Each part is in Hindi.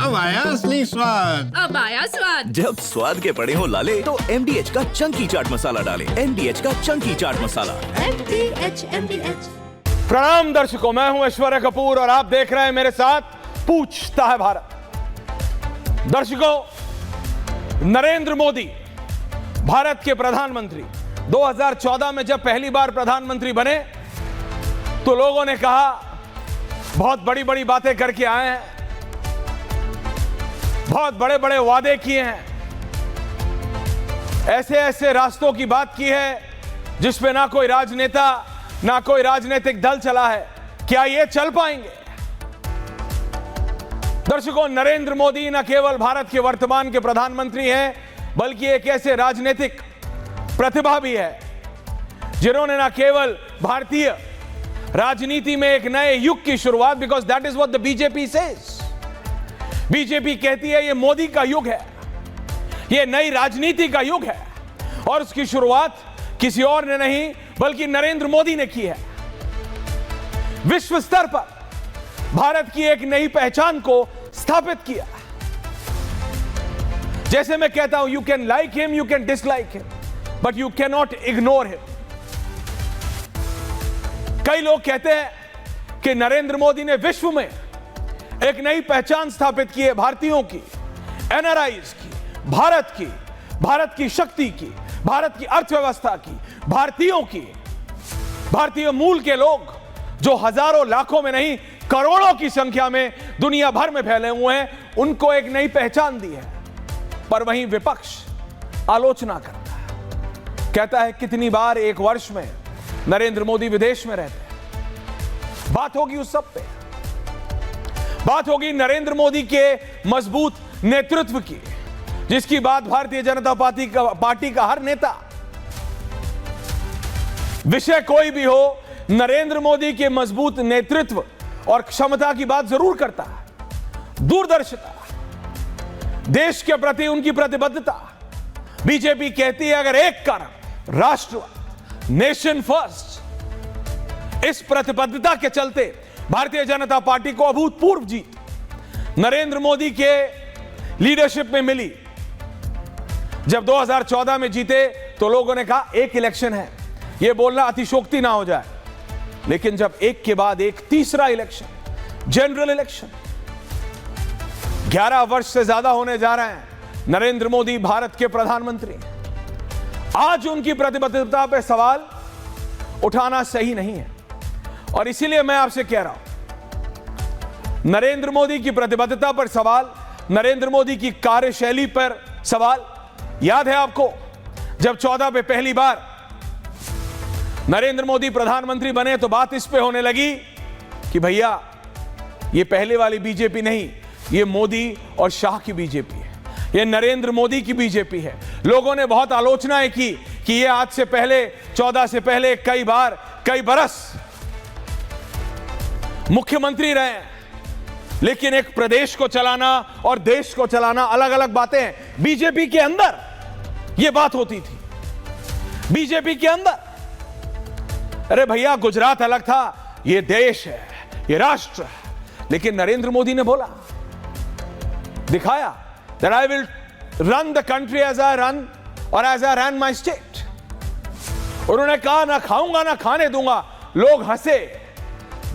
अब आया असली स्वाद। अब आया स्वाद। जब स्वाद के पड़े हो लाले तो MDH का चंकी चाट मसाला डालें। MDH का चंकी चाट मसाला। MDH। प्रणाम दर्शकों, मैं हूं ऐश्वर्या कपूर और आप देख रहे हैं मेरे साथ पूछता है भारत। दर्शकों, नरेंद्र मोदी भारत के प्रधानमंत्री 2014 में जब पहली बार प्रधानमंत्री बने तो लोगों ने कहा बहुत बड़ी बड़ी बातें करके आए हैं, बहुत बड़े बड़े वादे किए हैं, ऐसे ऐसे रास्तों की बात की है जिसपे ना कोई राजनेता ना कोई राजनीतिक दल चला है। क्या ये चल पाएंगे? दर्शकों, नरेंद्र मोदी न केवल भारत के वर्तमान के प्रधानमंत्री हैं बल्कि एक ऐसे राजनीतिक प्रतिभा भी है जिन्होंने न केवल भारतीय राजनीति में एक नए युग की शुरुआत, because that is what the BJP says. BJP कहती है ये मोदी का युग है, ये नई राजनीति का युग है और उसकी शुरुआत किसी और ने नहीं बल्कि नरेंद्र मोदी ने की है। विश्व स्तर पर भारत की एक नई पहचान को स्थापित किया। जैसे मैं कहता हूं, you can like him, you can dislike him, but you can not ignore him. कई लोग कहते हैं कि नरेंद्र मोदी ने विश्व में एक नई पहचान स्थापित की है भारतीयों की, एनआरआईज की, भारत की शक्ति की, भारत की अर्थव्यवस्था की, भारतीयों की। भारतीय मूल के लोग जो हजारों लाखों में नहीं करोड़ों की संख्या में दुनिया भर में फैले हुए हैं, उनको एक नई पहचान दी है। पर वहीं विपक्ष आलोचना करता है, कहता है कितनी बार एक वर्ष में नरेंद्र मोदी विदेश में रहते हैं। बात होगी उस सब पे, बात होगी नरेंद्र मोदी के मजबूत नेतृत्व की, जिसकी बात भारतीय जनता पार्टी का हर नेता, विषय कोई भी हो, नरेंद्र मोदी के मजबूत नेतृत्व और क्षमता की बात जरूर करता है। दूरदर्शिता, देश के प्रति उनकी प्रतिबद्धता। बीजेपी कहती है अगर एक कारण राष्ट्रवाद, नेशन फर्स्ट, इस प्रतिबद्धता के चलते भारतीय जनता पार्टी को अभूतपूर्व जीत नरेंद्र मोदी के लीडरशिप में मिली। जब 2014 में जीते तो लोगों ने कहा एक इलेक्शन है, यह बोलना अतिशोक्ति ना हो जाए, लेकिन जब एक के बाद एक तीसरा इलेक्शन, जनरल इलेक्शन, 11 वर्ष से ज्यादा होने जा रहे हैं नरेंद्र मोदी भारत के प्रधानमंत्री, आज उनकी प्रतिबद्धता पर सवाल उठाना सही नहीं है। और इसीलिए मैं आपसे कह रहा हूं, नरेंद्र मोदी की प्रतिबद्धता पर सवाल, नरेंद्र मोदी की कार्यशैली पर सवाल। याद है आपको जब 14 पे पहली बार नरेंद्र मोदी प्रधानमंत्री बने तो बात इस पे होने लगी कि भैया ये पहले वाली बीजेपी नहीं, ये मोदी और शाह की बीजेपी है, ये नरेंद्र मोदी की बीजेपी है। लोगों ने बहुत आलोचनाएं की कि ये आज से पहले, 14 से पहले कई बार, कई बरस मुख्यमंत्री रहे हैं, लेकिन एक प्रदेश को चलाना और देश को चलाना अलग अलग बातें हैं। बीजेपी के अंदर यह बात होती थी, बीजेपी के अंदर, अरे भैया गुजरात अलग था, यह देश है, यह राष्ट्र है। लेकिन नरेंद्र मोदी ने बोला, दिखाया that I will run the country as I run or as I ran my state। उन्होंने कहा ना खाऊंगा ना खाने दूंगा। लोग हंसे,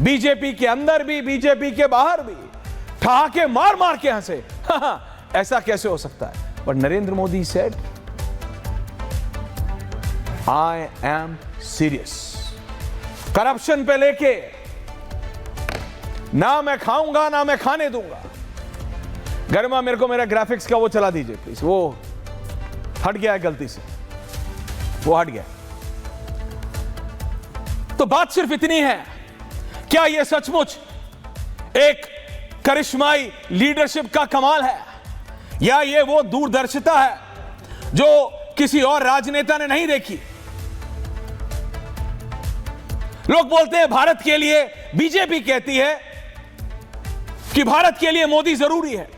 बीजेपी के अंदर भी, बीजेपी के बाहर भी, ठहाके मार मार के हंसे। ऐसा कैसे हो सकता है? पर Narendra Modi said I am serious। Corruption पे लेके ना मैं खाऊंगा ना मैं खाने दूंगा। गरिमा, मेरे को मेरा ग्राफिक्स का वो चला दीजिए प्लीज, वो हट गया है गलती से, वो हट गया। तो बात सिर्फ इतनी है, क्या यह सचमुच एक करिश्माई लीडरशिप का कमाल है या यह वो दूरदर्शिता है जो किसी और राजनेता ने नहीं देखी? लोग बोलते हैं भारत के लिए, बीजेपी कहती है कि भारत के लिए मोदी जरूरी है,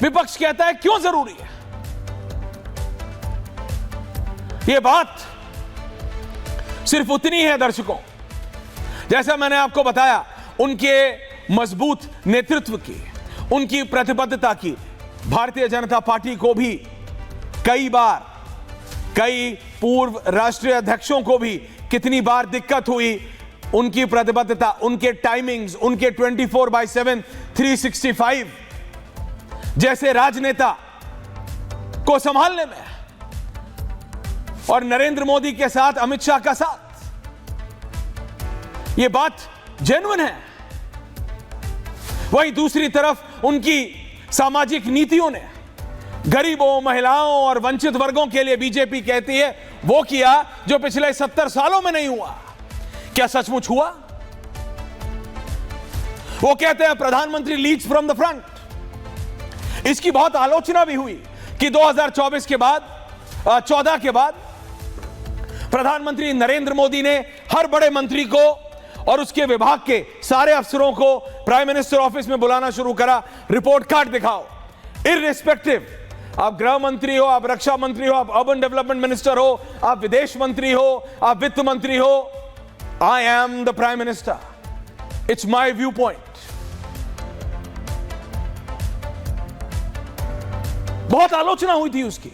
विपक्ष कहता है क्यों जरूरी है? यह बात सिर्फ उतनी है दर्शकों, जैसा मैंने आपको बताया, उनके मजबूत नेतृत्व की, उनकी प्रतिबद्धता की। भारतीय जनता पार्टी को भी कई बार, कई पूर्व राष्ट्रीय अध्यक्षों को भी कितनी बार दिक्कत हुई उनकी प्रतिबद्धता, उनके टाइमिंग्स, उनके 24/7 365 जैसे राजनेता को संभालने में, और नरेंद्र मोदी के साथ अमित शाह का साथ। यह बात जेन्युइन है। वहीं दूसरी तरफ उनकी सामाजिक नीतियों ने गरीबों, महिलाओं और वंचित वर्गों के लिए बीजेपी कहती है वो किया जो पिछले 70 सालों में नहीं हुआ। क्या सचमुच हुआ? वो कहते हैं प्रधानमंत्री लीड्स फ्रॉम द फ्रंट। इसकी बहुत आलोचना भी हुई कि 2024 के बाद, 14 के बाद प्रधानमंत्री नरेंद्र मोदी ने हर बड़े मंत्री को और उसके विभाग के सारे अफसरों को प्राइम मिनिस्टर ऑफिस में बुलाना शुरू करा। रिपोर्ट कार्ड दिखाओ, इररिस्पेक्टिव, आप गृह मंत्री हो, आप रक्षा मंत्री हो, आप अर्बन डेवलपमेंट मिनिस्टर हो, आप विदेश मंत्री हो, आप वित्त मंत्री हो, I am the prime minister, it's my view point. बहुत आलोचना हुई थी उसकी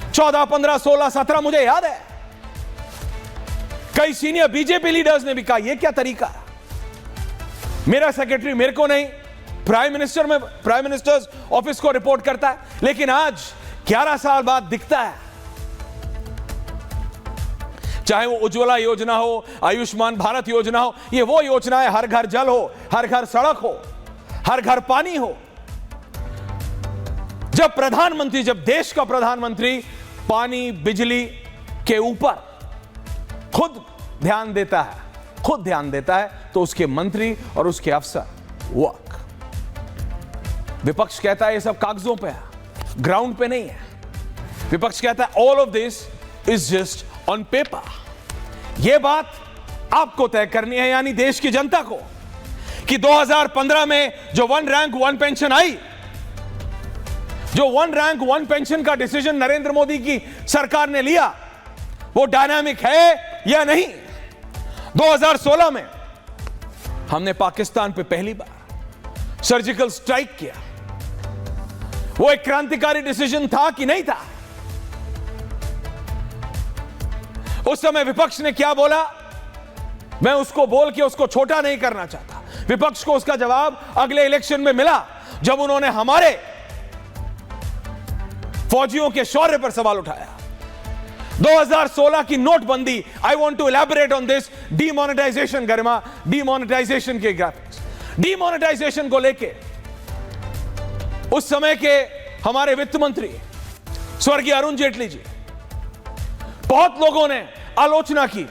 14, 15, 16, 17, मुझे याद है। कई सीनियर बीजेपी लीडर्स ने भी कहा यह क्या तरीका है, मेरा सेक्रेटरी मेरे को नहीं, प्राइम मिनिस्टर्स ऑफिस को रिपोर्ट करता है। लेकिन आज 11 साल बाद दिखता है, चाहे वो उज्ज्वला योजना हो, आयुष्मान भारत योजना हो, ये वो योजना है, हर घर जल हो, हर घर सड़क हो, हर घर पानी हो। जब देश का प्रधानमंत्री पानी, बिजली के ऊपर खुद ध्यान देता है, तो उसके मंत्री और उसके अफसर वर्क। विपक्ष कहता है ये सब कागजों पे है, ग्राउंड पे नहीं है। विपक्ष कहता है all of this is just on paper. यह बात आपको तय करनी है, यानी देश की जनता को, कि 2015 में जो 1 रैंक 1 पेंशन आई, जो 1 रैंक 1 पेंशन का डिसीजन नरेंद्र मोदी की सरकार ने लिया, वो डायनामिक है या नहीं। 2016 में हमने पाकिस्तान पे पहली बार सर्जिकल स्ट्राइक किया। वो एक क्रांतिकारी डिसीजन था कि नहीं था? उस समय विपक्ष ने क्या बोला, मैं उसको बोल के उसको छोटा नहीं करना चाहता। विपक्ष को उसका जवाब अगले इलेक्शन में मिला, जब उन्होंने हमारे फौजियों के शौर्य पर सवाल उठाया। 2016 की नोटबंदी, I want to elaborate on this, demonetization, Garima, demonetization के ग्राफिक्स, डीमोनेटाइजेशन को लेके उस समय के हमारे वित्त मंत्री स्वर्गीय अरुण जेटली जी, बहुत लोगों ने आलोचना की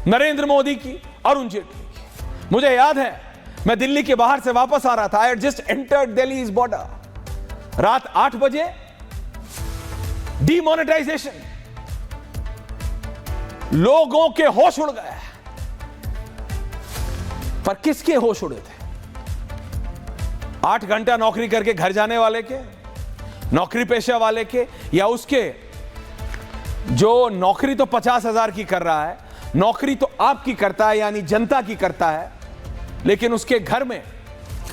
नरेंद्र मोदी की, अरुण जेटली की। मुझे याद है, मैं दिल्ली के बाहर से वापस आ रहा था, I had just entered Delhi's border, रात 8 बजे, डीमोनेटाइजेशन, लोगों के होश उड़ गए। पर किसके होश उड़े थे? 8 घंटा नौकरी करके घर जाने वाले के, नौकरी पेशा वाले के, या उसके जो नौकरी तो 50,000 की कर रहा है, नौकरी तो आपकी करता है, यानी जनता की करता है, लेकिन उसके घर में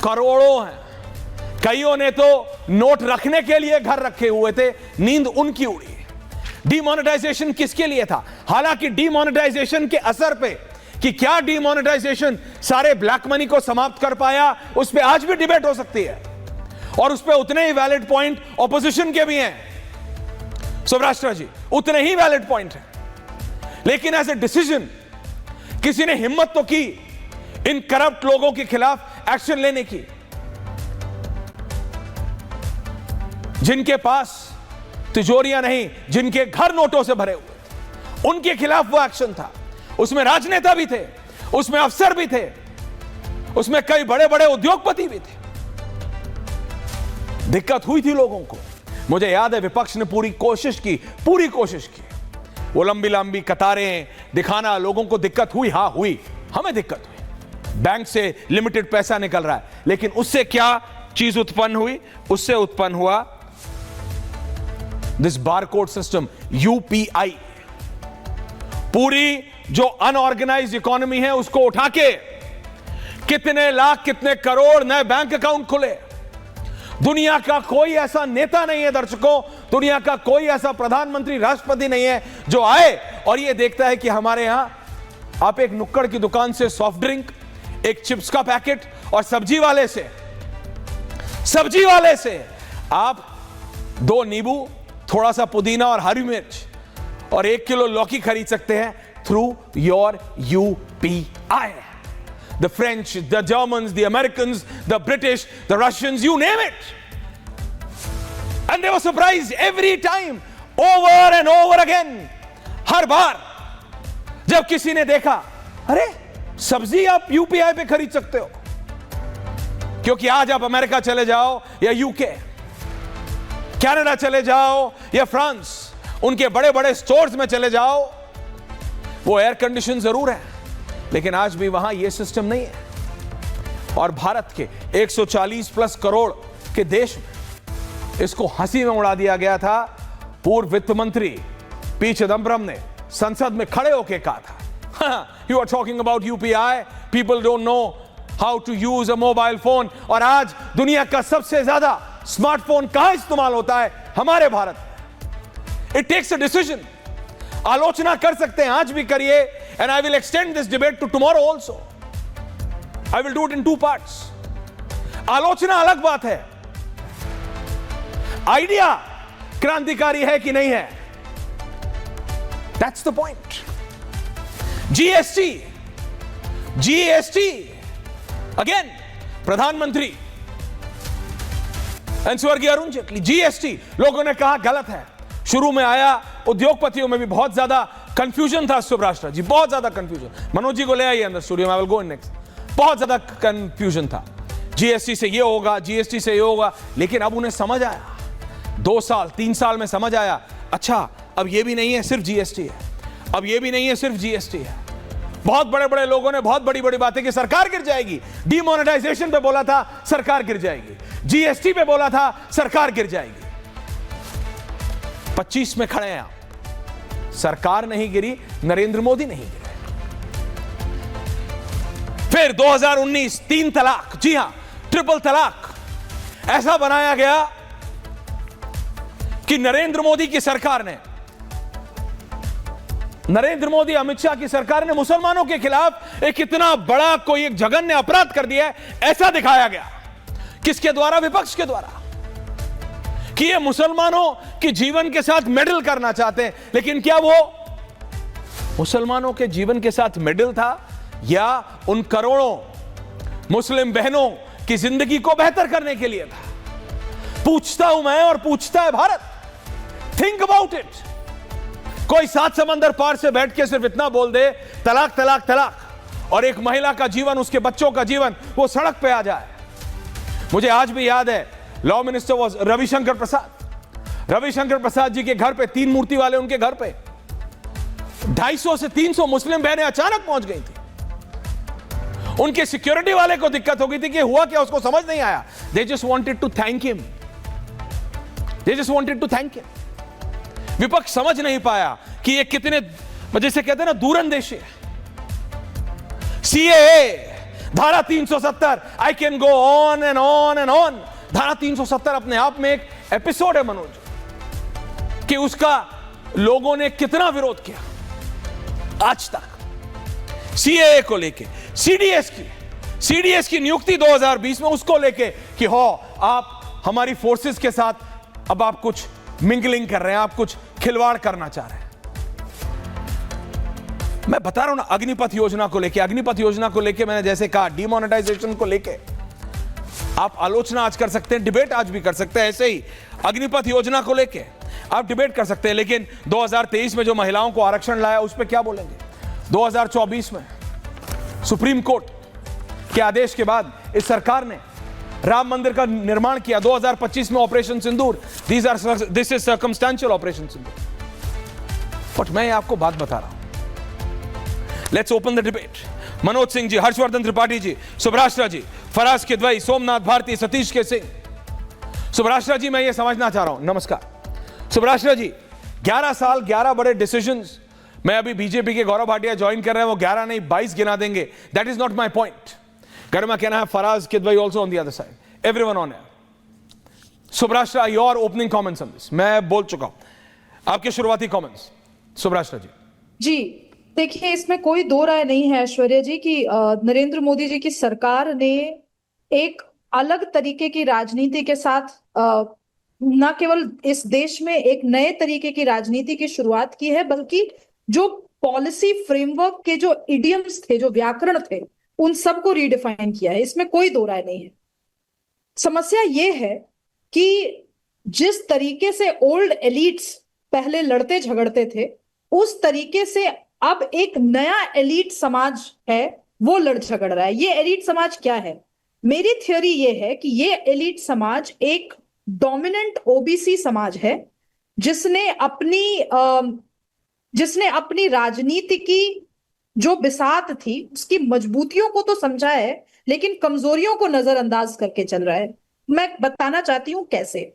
करोड़ों हैं। कईयों ने तो नोट रखने के लिए घर रखे हुए थे, नींद उनकी उड़ी। डीमोनेटाइजेशन किसके लिए था? हालांकि डीमोनेटाइजेशन के असर पे, कि क्या डीमोनेटाइजेशन सारे ब्लैक मनी को समाप्त कर पाया, उस पर आज भी डिबेट हो सकती है, और उस पर उतने ही वैलिड पॉइंट ऑपोजिशन के भी हैं। सौराष्ट्र जी, उतने ही वैलिड पॉइंट हैं। लेकिन एज ए डिसीजन किसी ने हिम्मत तो की इन करप्ट लोगों के खिलाफ एक्शन लेने की, जिनके पास तिजोरियां नहीं, जिनके घर नोटों से भरे हुए थे, उनके खिलाफ वो एक्शन था। उसमें राजनेता भी थे, उसमें अफसर भी थे, उसमें कई बड़े बड़े उद्योगपति भी थे। दिक्कत हुई थी लोगों को। मुझे याद है विपक्ष ने पूरी कोशिश की, वो लंबी लंबी कतारें दिखाना, लोगों को दिक्कत हुई, हां हुई, हमें दिक्कत हुई, बैंक से लिमिटेड पैसा निकल रहा है, लेकिन उससे क्या चीज उत्पन्न हुई? उससे उत्पन्न हुआ दिस बारकोड सिस्टम, यूपीआई। पूरी जो अनऑर्गेनाइज्ड इकोनॉमी है उसको उठा के कितने लाख कितने करोड़ नए बैंक अकाउंट खुले। दुनिया का कोई ऐसा नेता नहीं है दर्शकों, दुनिया का कोई ऐसा प्रधानमंत्री राष्ट्रपति नहीं है जो आए और ये देखता है कि हमारे यहां आप एक नुक्कड़ की दुकान से सॉफ्ट ड्रिंक, एक चिप्स का पैकेट और सब्जी वाले से आप 2 नींबू, थोड़ा सा पुदीना और हरी मिर्च और 1 किलो लौकी खरीद सकते हैं through your UPI। The French, the Germans, the Americans, the British, the Russians, you name it. And they were surprised every time, over and over again. हर बार जब किसी ने देखा, अरे सब्जी आप UPI पे खरीद सकते हो। क्योंकि आज आप अमेरिका चले जाओ या UK, कनाडा चले जाओ या फ्रांस, उनके बड़े बड़े स्टोर्स में चले जाओ, वो एयर कंडीशन जरूर है लेकिन आज भी वहां यह सिस्टम नहीं है। और भारत के 140 प्लस करोड़ के देश में इसको हंसी में उड़ा दिया गया था। पूर्व वित्त मंत्री पी चिदंबरम ने संसद में खड़े होकर कहा था, you are talking about UPI, people don't know how to use a mobile phone. और आज दुनिया का सबसे ज्यादा स्मार्टफोन कहां इस्तेमाल होता है? हमारे Bharat. It takes a decision. आलोचना कर सकते हैं, आज भी करिए, and I will extend this debate to tomorrow also. I will do it in 2 parts. आलोचना अलग बात है, आइडिया क्रांतिकारी है कि नहीं है, that's the point. GST again, प्रधानमंत्री स्वर्गीय अरुण जेटली, GST लोगों ने कहा गलत है। शुरू में आया, उद्योगपतियों में भी बहुत ज्यादा कंफ्यूजन था। सुभाष जी, बहुत ज्यादा कंफ्यूजन। मनोज जी को ले आइए अंदर स्टूडियो में, आई विल गो नेक्स्ट। बहुत ज्यादा कंफ्यूजन था, GST से ये होगा, GST से ये होगा, लेकिन अब उन्हें समझ आया, 2 साल 3 साल में समझ आया, अच्छा अब ये भी नहीं है सिर्फ GST है, अब ये भी नहीं है सिर्फ GST है। बहुत बड़े बड़े लोगों ने बहुत बड़ी बड़ी बातें की, सरकार गिर जाएगी। डिमोनेटाइजेशन पे बोला था, सरकार गिर जाएगी। GST पे बोला था, सरकार गिर जाएगी। 25 में खड़े हैं आप, सरकार नहीं गिरी, नरेंद्र मोदी नहीं गिरे। फिर 2019 3 तलाक, जी हां, ट्रिपल तलाक ऐसा बनाया गया कि नरेंद्र मोदी की सरकार ने, नरेंद्र मोदी अमित शाह की सरकार ने मुसलमानों के खिलाफ एक इतना बड़ा कोई एक जघन्य अपराध कर दिया है, ऐसा दिखाया गया। किसके द्वारा? विपक्ष के द्वारा, कि ये मुसलमानों के जीवन के साथ मेडल करना चाहते हैं। लेकिन क्या वो मुसलमानों के जीवन के साथ मेडल था या उन करोड़ों मुस्लिम बहनों की जिंदगी को बेहतर करने के लिए था? पूछता हूं मैं और पूछता है भारत। Think about it. कोई 7 समंदर पार से बैठ के सिर्फ इतना बोल दे, तलाक तलाक तलाक, और एक महिला का जीवन, उसके बच्चों का जीवन वो सड़क पे आ जाए। मुझे आज भी याद है, law minister was Ravishankar Prasad ji के घर पे, 3 मूर्ति वाले उनके घर पे 250 से 300 मुस्लिम बहनें अचानक पहुंच गई थी। उनके सिक्योरिटी वाले को दिक्कत हो गई थी कि हुआ क्या, उसको समझ नहीं आया। They just wanted to thank him, विपक्ष समझ नहीं पाया कि ये कितने, जैसे कहते हैं ना, दूरंदेशी है। CAA, धारा 370, I can go on and on and on. धारा 370 अपने आप में एक एपिसोड है मनोज, कि उसका लोगों ने कितना विरोध किया आज तक। CAA को लेके, CDS की नियुक्ति 2020 में, उसको लेके कि हो आप हमारी फोर्सेस के साथ अब आप कुछ मिंगलिंग कर रहे हैं, आप कुछ खिलवाड़ करना चाह रहे हैं। मैं बता रहा हूं ना, अग्निपथ योजना को लेके मैंने जैसे कहा, डिमोनेटाइजेशन को लेके आप आलोचना आज कर सकते हैं, डिबेट आज भी कर सकते हैं। ऐसे ही अग्निपथ योजना को लेके आप डिबेट कर सकते हैं, लेकिन 2023 में जो महिलाओं को आरक्षण लाया उस पर क्या बोलेंगे? 2024 में सुप्रीम कोर्ट के आदेश के बाद इस सरकार ने राम मंदिर का निर्माण किया। 2025 में operation Sindoor, this is circumstantial operation Sindoor. But मैं आपको बात बता रहा हूं, let's open the debate. Manoj Singh ji, Harshvardhan Tripathi ji, Subhash ji, Faraz Kidwai, Somnath Bharti, Satish K Singh. Subhash ji, मैं ये समझना चाह रहा हूं, नमस्कार सुभाष जी, 11 साल 11 बड़े डिसीजंस। मैं अभी बीजेपी के गौरव भाटिया ज्वाइन कर रहे हैं, वो 11 नहीं 22 गिना देंगे, that is not my point. Garima, can I have Faraz Kidwai also on the other side? Everyone on air. Subhrashtra, your opening comments on this. मैं बोल चुका हूं, आपके शुरुआती comments. सुब्राष्ट्र जी. जी देखिए, इसमें कोई दो राय नहीं है ऐश्वर्या जी कि नरेंद्र मोदी जी की सरकार ने एक अलग तरीके की राजनीति के साथ न केवल इस देश में एक नए तरीके की राजनीति की शुरुआत की है, बल्कि जो पॉलिसी फ्रेमवर्क के जो इडियम्स थे, जो व्याकरण थे, उन सबको रीडिफाइन किया है. इसमें कोई दो राय नहीं है. समस्या ये है कि जिस तरीके से ओल्ड एलिट्स पहले लड़ते झगड़ते थे, उस तरीके से अब एक नया एलिट समाज है वो लड़ झगड़ रहा है. ये एलिट समाज क्या है? मेरी थ्योरी ये है कि ये एलिट समाज एक डोमिनेंट ओबीसी समाज है जिसने अपनी राजनीति की जो बिसात थी उसकी मजबूतियों को तो समझा है, लेकिन कमजोरियों को नजरअंदाज करके चल रहा है. मैं बताना चाहती हूं कैसे.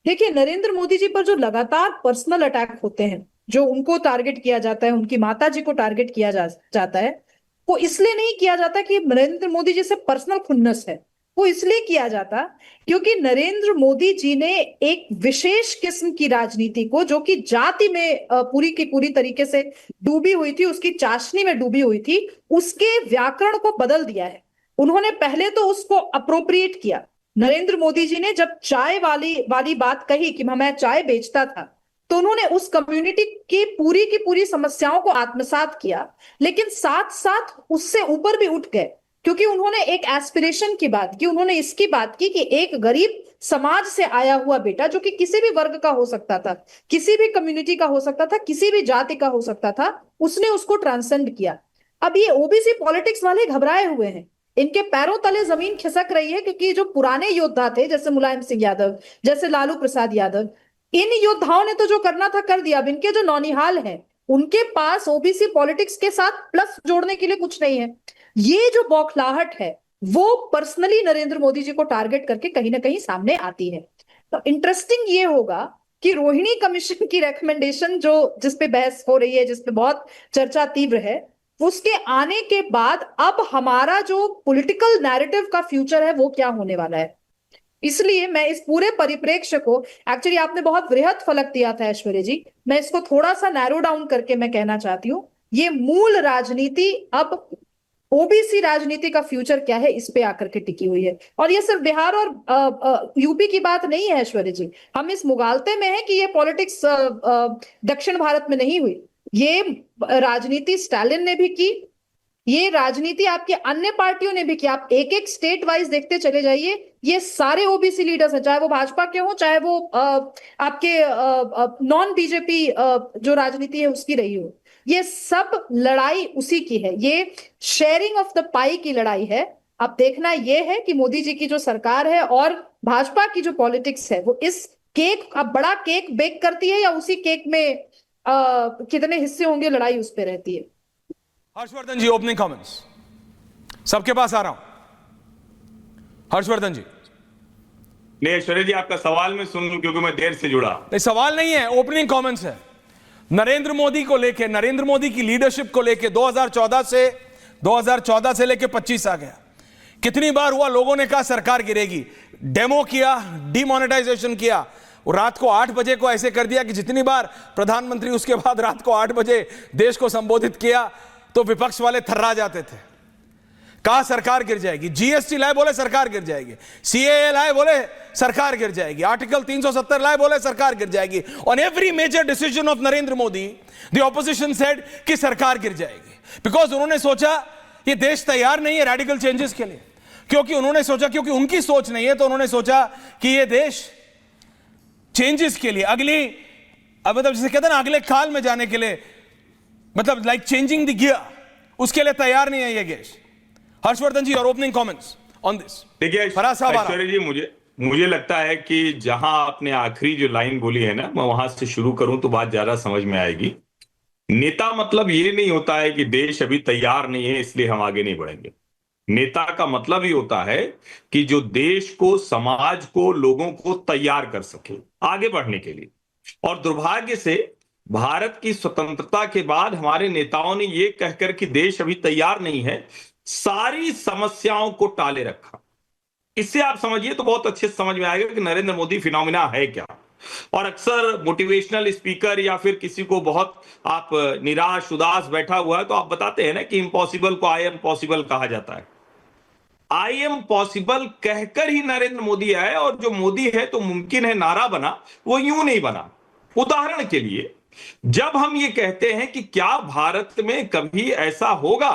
देखिए, नरेंद्र मोदी जी पर जो लगातार पर्सनल अटैक होते हैं, जो उनको टारगेट किया जाता है, उनकी माता जी को टारगेट किया जाता है, वो इसलिए नहीं किया जाता कि नरेंद्र मोदी जी से पर्सनल खुन्नस है. वो इसलिए किया जाता क्योंकि नरेंद्र मोदी जी ने एक विशेष किस्म की राजनीति को, जो कि जाति में पूरी की पूरी तरीके से डूबी हुई थी, उसकी चाशनी में डूबी हुई थी, उसके व्याकरण को बदल दिया है. उन्होंने पहले तो उसको अप्रोप्रिएट किया. नरेंद्र मोदी जी ने जब चाय वाली बात कही कि मैं चाय बेचता था, तो उन्होंने उस कम्युनिटी की पूरी समस्याओं को आत्मसात किया, लेकिन साथ साथ उससे ऊपर भी उठ गए, क्योंकि उन्होंने एक एस्पिरेशन की बात की. उन्होंने इसकी बात की कि एक गरीब समाज से आया हुआ बेटा, जो कि किसी भी वर्ग का हो सकता था, किसी भी कम्युनिटी का हो सकता था, किसी भी जाति का हो सकता था, उसने उसको ट्रांसेंड किया. अब ये ओबीसी पॉलिटिक्स वाले घबराए हुए हैं, इनके पैरों तले जमीन खिसक रही है, क्योंकि जो पुराने योद्धा थे, जैसे मुलायम सिंह यादव, जैसे लालू प्रसाद यादव, इन योद्धाओं ने तो जो करना था कर दिया. अब इनके जो नौनिहाल हैं, उनके पास ओबीसी पॉलिटिक्स के साथ प्लस जोड़ने के लिए कुछ नहीं है. ये जो बौखलाहट है वो पर्सनली नरेंद्र मोदी जी को टारगेट करके कहीं ना कहीं सामने आती है. तो इंटरेस्टिंग ये होगा कि रोहिणी कमीशन की रेकमेंडेशन जिसपे बहस हो रही है, जिसपे बहुत चर्चा तीव्र है, उसके आने के बाद अब हमारा जो पॉलिटिकल नैरेटिव का फ्यूचर है वो क्या होने वाला है. इसलिए मैं इस पूरे परिप्रेक्ष्य को, एक्चुअली आपने बहुत वृहद फलक दिया था ऐश्वर्या जी, मैं इसको थोड़ा सा नैरो डाउन करके मैं कहना चाहती हूँ, ये मूल राजनीति अब ओबीसी राजनीति का फ्यूचर क्या है, इस पे आकर के टिकी हुई है. और ये सिर्फ बिहार और यूपी की बात नहीं है ऐश्वर्या जी. हम इस मुगालते में है कि ये पॉलिटिक्स दक्षिण भारत में नहीं हुई. ये राजनीति स्टालिन ने भी की, ये राजनीति आपकी अन्य पार्टियों ने भी की. आप एक एक स्टेट वाइज देखते चले जाइए, ये सारे ओबीसी लीडर्स हैं, चाहे वो भाजपा के हो, चाहे वो आपके नॉन बीजेपी जो राजनीति है उसकी रही हो. ये सब लड़ाई उसी की है, ये शेयरिंग ऑफ द पाई की लड़ाई है. अब देखना ये है कि मोदी जी की जो सरकार है और भाजपा की जो पॉलिटिक्स है, वो इस केक, अब बड़ा केक बेक करती है, या उसी केक में कितने हिस्से होंगे, लड़ाई उस पर रहती है. हर्षवर्धन जी, ओपनिंग कमेंट्स. सबके पास आ रहा हूं. हर्षवर्धन जी. नहीं ऐश्वर्या जी, आपका सवाल मैं सुन लूं क्योंकि मैं देर से जुड़ा. नहीं, सवाल नहीं है, ओपनिंग कमेंट्स है. नरेंद्र मोदी को लेके, नरेंद्र मोदी की लीडरशिप को लेके 2014 से लेके 25 आ गया. कितनी बार हुआ लोगों ने कहा सरकार गिरेगी, डेमो किया, डिमोनेटाइजेशन किया, और रात को 8 बजे को ऐसे कर दिया कि जितनी बार प्रधानमंत्री उसके बाद रात को 8 बजे देश को संबोधित किया तो विपक्ष वाले थर्रा जाते थे. कहा सरकार गिर जाएगी, जीएसटी लाए बोले सरकार गिर जाएगी, सीएए लाए बोले सरकार गिर जाएगी, आर्टिकल 370 लाए बोले सरकार गिर जाएगी. On every major decision of Narendra Modi the opposition said कि सरकार गिर जाएगी, बिकॉज उन्होंने सोचा ये देश तैयार नहीं है रेडिकल चेंजेस के लिए. क्योंकि उन्होंने सोचा, क्योंकि उनकी सोच नहीं है, तो उन्होंने सोचा कि ये देश चेंजेस के लिए, अगली, अब मतलब जिसे कहते हैं ना, अगले काल में जाने के लिए, मतलब लाइक चेंजिंग द गियर, उसके लिए तैयार नहीं है ये देश. हर्षवर्धन जी, और ओपनिंग कमेंट्स ऑन दिस. देखिए ऐश्वर्या जी, मुझे लगता है कि जहां आपने आखिरी जो लाइन बोली है ना, मैं वहां से शुरू करूं तो बात ज्यादा समझ में आएगी. नेता मतलब ये नहीं होता है कि देश अभी तैयार नहीं है इसलिए हम आगे नहीं बढ़ेंगे. नेता का मतलब ही होता है कि जो देश को, समाज को, लोगों को तैयार कर सके आगे बढ़ने के लिए. और दुर्भाग्य से भारत की स्वतंत्रता के बाद हमारे नेताओं ने ये कहकर कि देश अभी तैयार नहीं है, सारी समस्याओं को टाले रखा। इससे आप समझिए तो बहुत अच्छे से समझ में आएगा कि नरेंद्र मोदी फिनोमिना है क्या। और अक्सर मोटिवेशनल स्पीकर या फिर किसी को बहुत आप निराश उदास बैठा हुआ है तो आप बताते हैं ना कि इम्पॉसिबल को आई एम पॉसिबल कहा जाता है। आई एम पॉसिबल कहकर ही नरेंद्र मोदी आए, और जो मोदी है तो मुमकिन है नारा बना, वो यूं नहीं बना। उदाहरण के लिए जब हम ये कहते हैं कि क्या भारत में कभी ऐसा होगा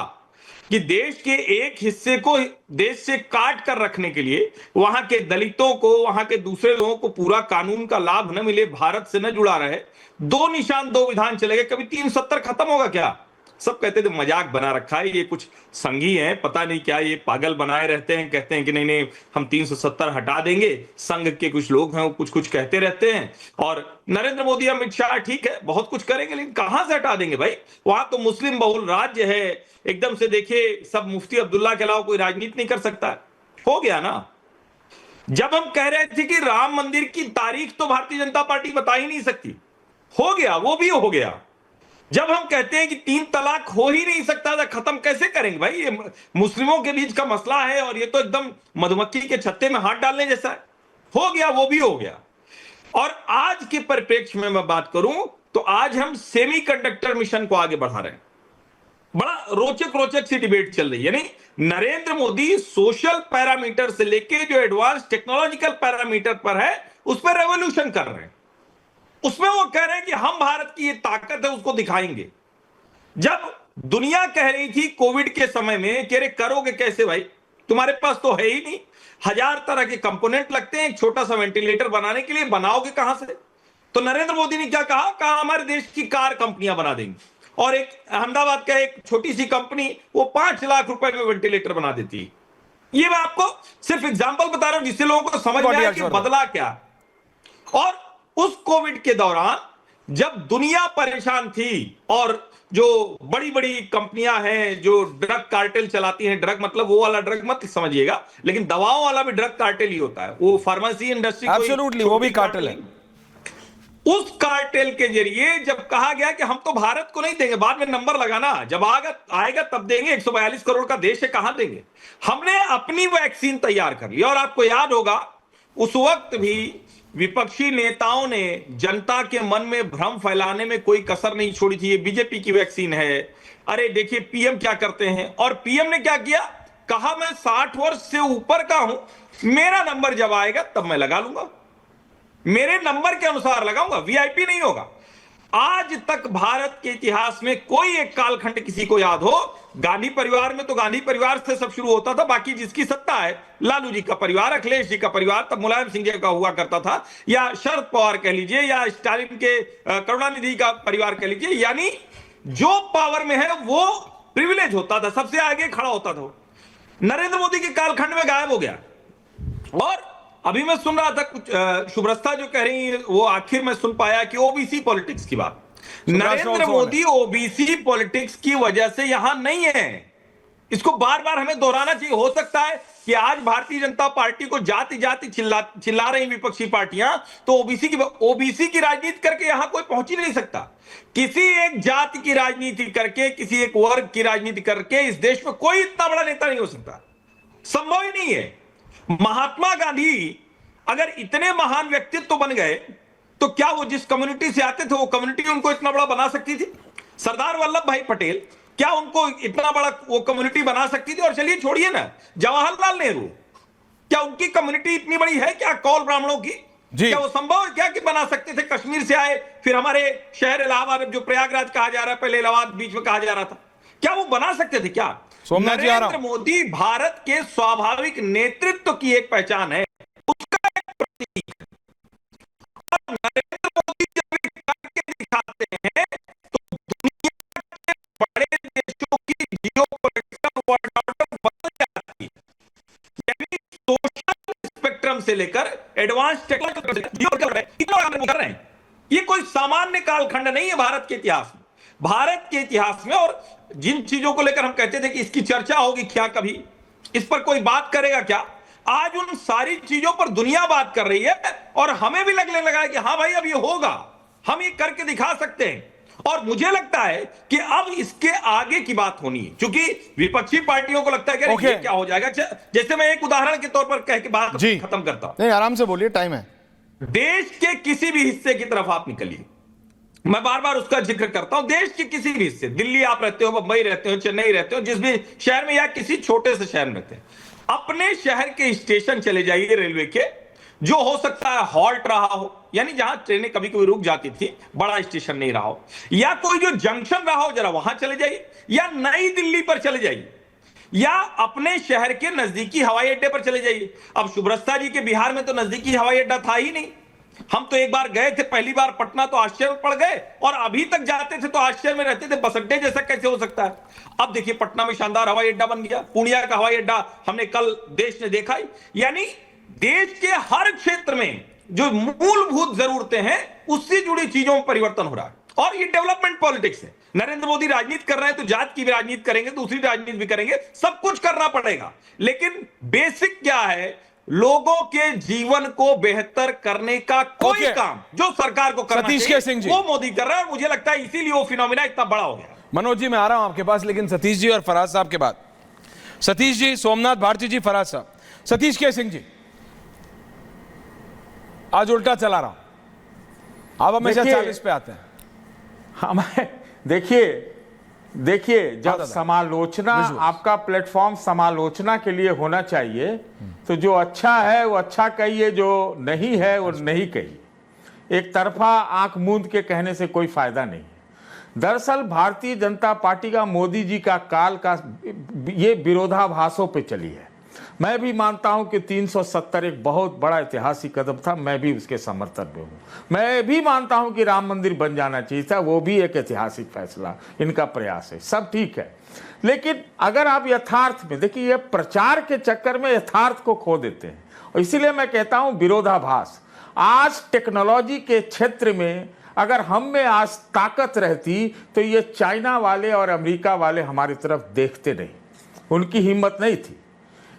कि देश के एक हिस्से को देश से काट कर रखने के लिए वहां के दलितों को, वहां के दूसरे लोगों को पूरा कानून का लाभ न मिले, भारत से न जुड़ा रहे, दो निशान दो विधान चले गए, कभी 370 खत्म होगा क्या? सब कहते थे मजाक बना रखा है, ये कुछ संघी हैं, पता नहीं क्या ये पागल बनाए रहते हैं, कहते हैं कि नहीं नहीं हम 370 हटा देंगे। संघ के कुछ लोग हैं वो कुछ कुछ कहते रहते हैं, और नरेंद्र मोदी अमित शाह ठीक है बहुत कुछ करेंगे, लेकिन कहां से हटा देंगे भाई? वहां तो मुस्लिम बहुल राज्य है, एकदम से देखिए सब मुफ्ती अब्दुल्ला के अलावा कोई राजनीति नहीं कर सकता है। हो गया ना। जब हम कह रहे थे कि राम मंदिर की तारीख तो भारतीय जनता पार्टी बता ही नहीं सकती, हो गया, वो भी हो गया। जब हम कहते हैं कि 3 तलाक हो ही नहीं सकता था, खत्म कैसे करेंगे भाई? ये मुस्लिमों के बीच का मसला है और ये तो एकदम मधुमक्खी के छत्ते में हाथ डालने जैसा है। हो गया, वो भी हो गया। और आज के परिप्रेक्ष्य में मैं बात करूं तो आज हम सेमीकंडक्टर मिशन को आगे बढ़ा रहे हैं। बड़ा रोचक सी डिबेट चल रही है। यानी नरेंद्र मोदी सोशल पैरामीटर से लेके जो एडवांस टेक्नोलॉजिकल पैरामीटर पर है उस पर रेवोल्यूशन कर रहे हैं। उसमें वो कह रहे हैं कि हम भारत की ये ताकत है उसको दिखाएंगे। जब दुनिया कह रही थी कोविड के समय में कि अरे करोगे कैसे भाई, तुम्हारे पास तो है ही नहीं, 1000 तरह के कंपोनेंट लगते हैं एक छोटा सा वेंटिलेटर बनाने के लिए, बनाओगे कहां से? तो नरेंद्र मोदी ने क्या कहा हमारे देश की कार कंपनियां बना देंगी, और एक अहमदाबाद का एक छोटी सी कंपनी वो 5 लाख रुपए में वेंटिलेटर बना देती है। ये मैं आपको सिर्फ एग्जांपल बता रहा हूं जिससे लोगों को समझ में आए कि बदला क्या। और उस कोविड के दौरान जब दुनिया परेशान थी और जो बड़ी बड़ी कंपनियां हैं जो ड्रग कार्टेल चलाती हैं, ड्रग मतलब वो वाला ड्रग मत समझिएगा, लेकिन दवाओं वाला भी ड्रग कार्टेल ही होता है, वो फार्मेसी इंडस्ट्री एब्सोल्युटली वो भी कार्टेल है। उस कार्टेल के जरिए जब कहा गया कि हम तो भारत को नहीं देंगे, बाद में नंबर लगाना, जब आएगा तब देंगे, 142 करोड़ का देश है कहां देंगे, हमने अपनी वैक्सीन तैयार कर ली। और आपको याद होगा उस वक्त भी विपक्षी नेताओं ने जनता के मन में भ्रम फैलाने में कोई कसर नहीं छोड़ी थी, ये बीजेपी की वैक्सीन है। अरे देखिए पीएम क्या करते हैं, और पीएम ने क्या किया, कहा मैं 60 वर्ष से ऊपर का हूं, मेरा नंबर जब आएगा तब मैं लगा लूंगा, मेरे नंबर के अनुसार लगाऊंगा, वीआईपी नहीं होगा। आज तक भारत के इतिहास में कोई एक कालखंड किसी को याद हो, गांधी परिवार में तो गांधी परिवार से सब शुरू होता था, बाकी जिसकी सत्ता है, लालू जी का परिवार, अखिलेश जी का परिवार, तब मुलायम सिंह जी का हुआ करता था, या शरद पवार कह लीजिए, या स्टालिन के करुणानिधि का परिवार कह लीजिए, यानी जो पावर में है वो प्रिविलेज होता था, सबसे आगे खड़ा होता था। नरेंद्र मोदी के कालखंड में गायब हो गया। और अभी मैं सुन रहा था कुछ शुभ्रस्ता जो कह रही है, वो आखिर में सुन पाया कि ओबीसी पॉलिटिक्स की बात। नरेंद्र मोदी ओबीसी पॉलिटिक्स की वजह से यहां नहीं है, इसको बार बार हमें दोहराना चाहिए। हो सकता है कि आज भारतीय जनता पार्टी को जाति जाति चिल्ला रही विपक्षी पार्टियां, तो ओबीसी की राजनीति करके यहां कोई पहुंच ही नहीं सकता। किसी एक जाति की राजनीति करके, किसी एक वर्ग की राजनीति करके इस देश में कोई इतना बड़ा नेता नहीं हो सकता, संभव ही नहीं है। महात्मा गांधी अगर इतने महान व्यक्तित्व बन गए तो क्या वो जिस कम्युनिटी से आते थे वो कम्युनिटी उनको इतना बड़ा बना सकती थी? सरदार वल्लभ भाई पटेल क्या उनको इतना बड़ा वो कम्युनिटी बना सकती थी? और चलिए छोड़िए ना, जवाहरलाल नेहरू, क्या उनकी कम्युनिटी इतनी बड़ी है क्या कौल ब्राह्मणों की? क्या वो संभव है क्या कि बना सकते थे? कश्मीर से आए, फिर हमारे शहर इलाहाबाद जो प्रयागराज कहा जा रहा है, पहले इलाहाबाद बीच में कहा जा रहा था, क्या वो बना सकते थे क्या? नरेंद्र मोदी भारत के स्वाभाविक नेतृत्व की एक पहचान है, उसका एक प्रतीक है। और नरेंद्र मोदी जब ये करके दिखाते हैं तो दुनिया के बड़े देशों की जियोपॉलिटिकल वर्ल्ड ऑर्डर बदल जाती है। यानी सोशल स्पेक्ट्रम से लेकर एडवांस टेक्नोलॉजी कर रहे हैं। ये कोई सामान्य कालखंड नहीं है भारत के इतिहास में। भारत के इतिहास में, और जिन चीजों को लेकर हम कहते थे कि इसकी चर्चा होगी क्या, कभी इस पर कोई बात करेगा क्या, आज उन सारी चीजों पर दुनिया बात कर रही है और हमें भी लगने लगा है कि हाँ भाई अब ये होगा, हम ये करके दिखा सकते हैं। और मुझे लगता है कि अब इसके आगे की बात होनी है, क्योंकि विपक्षी पार्टियों को लगता है कि अरे ये क्या हो जाएगा। जैसे मैं एक उदाहरण के तौर पर कह के बात खत्म करता हूं। नहीं, आराम से बोलिए, टाइम है। देश के किसी भी हिस्से की तरफ आप निकलिए, मैं बार बार उसका जिक्र करता हूं, देश के किसी भी हिस्से, दिल्ली आप रहते हो, मुंबई रहते हो, चेन्नई रहते हो, जिस भी शहर में या किसी छोटे से शहर में रहते हैं, अपने शहर के स्टेशन चले जाइए रेलवे के, जो हो सकता है हॉल्ट रहा हो, यानी जहां ट्रेनें कभी कभी रुक जाती थी, बड़ा स्टेशन नहीं रहा हो, या कोई जो जंक्शन रहा हो, जरा वहां चले जाइए, या नई दिल्ली पर चले जाइए, या अपने शहर के नजदीकी हवाई अड्डे पर चले जाइए। अब सुब्रता जी के बिहार में तो नजदीकी हवाई अड्डा था ही नहीं। हम तो एक बार गए थे, पहली बार पटना, तो आश्चर्य पड़ गए, और अभी तक जाते थे तो आश्चर्य में रहते थे, बस अड्डे जैसा कैसे हो सकता है। अब देखिए पटना में शानदार हवाई अड्डा बन गया, पूर्णिया का हवाई अड्डा हमने कल देश ने देखा। यानी देश के हर क्षेत्र में जो मूलभूत जरूरतें हैं उससे जुड़ी चीजों में परिवर्तन हो रहा है, और ये डेवलपमेंट पॉलिटिक्स है। नरेंद्र मोदी राजनीति कर रहे हैं तो जात की भी राजनीति करेंगे, दूसरी राजनीति भी करेंगे, सब कुछ करना पड़ेगा, लेकिन बेसिक क्या है, लोगों के जीवन को बेहतर करने का कोई काम जो सरकार को करना चाहिए वो मोदी कर रहा है, और मुझे लगता है इसीलिए वो फिनोमिना इतना बड़ा हो गया। मनोज जी, मैं आ रहा हूं आपके पास, लेकिन सतीश जी और फराज साहब के बाद। सतीश जी, सोमनाथ भारती जी, फराज साहब। सतीश के सिंह जी, आज उल्टा चला रहा हूं, आप हमेशा 40 पे आते हैं। हमें देखिए जब समालोचना, आपका प्लेटफॉर्म समालोचना के लिए होना चाहिए, तो जो अच्छा है वो अच्छा कहिए, जो नहीं है वो नहीं कहिए। एक तरफा आंख मूंद के कहने से कोई फायदा नहीं। दरअसल भारतीय जनता पार्टी का, मोदी जी का काल का ये विरोधाभासों पे चली है। मैं भी मानता हूं कि 370 एक बहुत बड़ा ऐतिहासिक कदम था, मैं भी उसके समर्थन में हूं। मैं भी मानता हूं कि राम मंदिर बन जाना चाहिए था, वो भी एक ऐतिहासिक फैसला, इनका प्रयास है, सब ठीक है। लेकिन अगर आप यथार्थ में देखिए, ये प्रचार के चक्कर में यथार्थ को खो देते हैं, और इसीलिए मैं कहता हूं विरोधाभास। आज टेक्नोलॉजी के क्षेत्र में अगर हम में आज ताकत रहती तो ये चाइना वाले और अमेरिका वाले हमारी तरफ देखते नहीं, उनकी हिम्मत नहीं थी।